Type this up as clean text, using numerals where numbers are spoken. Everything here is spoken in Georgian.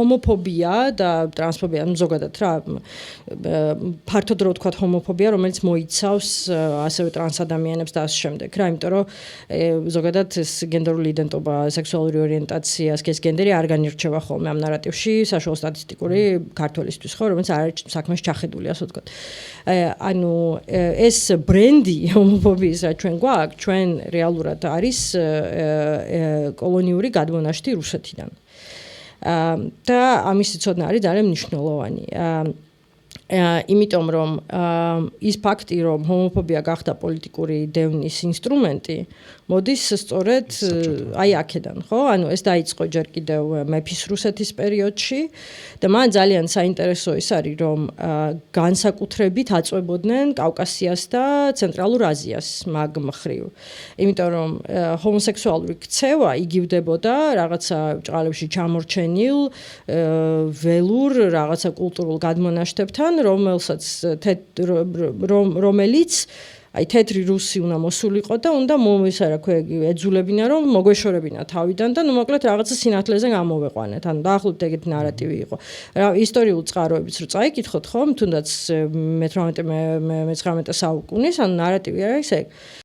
ჰომოფობია და ტრანსფობია, ზოგადად რა ფართოდ რო ვთქვათ ჰომოფობია, რომელიც მოიცავს ასევე ტრანს ადამიანებს და ასე შემდეგ რა, იმიტომ რომ ზოგადად ეს გენდერული იდენტობა, სექსუალური ორიენტაცია, გენდერი არ განირჩევა ხოლმე ამ ნარატივში, საშუალო სტატისტიკური ქართველისთვის, ხო, რომელიც არ არის საქმეში ჩახედული, ასე ვთქვათ. ანუ ეს ბრენდი ჰომოფობიის რა ჩვენ გვაქვს, ჩვენ რეალურად არის კოლონიური გადმონაშთი რუსეთიდან. და ამისი ცოდნა არის ძალიან მნიშვნელოვანი. იმიტომ რომ ის ფაქტი რომ ჰომოფობია გახდა პოლიტიკური დევნის ინსტრუმენტი მოდის სწორედ აი აქედან ხო ანუ ეს დაიწყო ჯერ კიდევ მეფის რუსეთის პერიოდში და მან ძალიან საინტერესო ის არის რომ განსაკუთრებით აწვებოდნენ კავკასიას და ცენტრალურ აზიას მაგ მხრივ იმიტომ რომ ჰომოსექსუალური ქცევა იგივდებოდა რაღაცა ჭყალებში ჩამორჩენილ ველურ რაღაცა კულტურულ გადმონაშთებთან რომელიც აი თეთრი რუსი უნდა მოსულიყო და უნდა ეძულებინა რომ მოგვეშორებინა თავიდან და ნუ მოკლედ რაღაცა სინათლეზე გამოვეყვანეთ. ანუ დაახლოებით ეგეთი ნარატივი იყო. რა ისტორიულ წყაროებიც რო წაიკითხოთ ხო, თუნდაც მე-18 მე-19 საუკუნის, ანუ ნარატივი არის ეგ.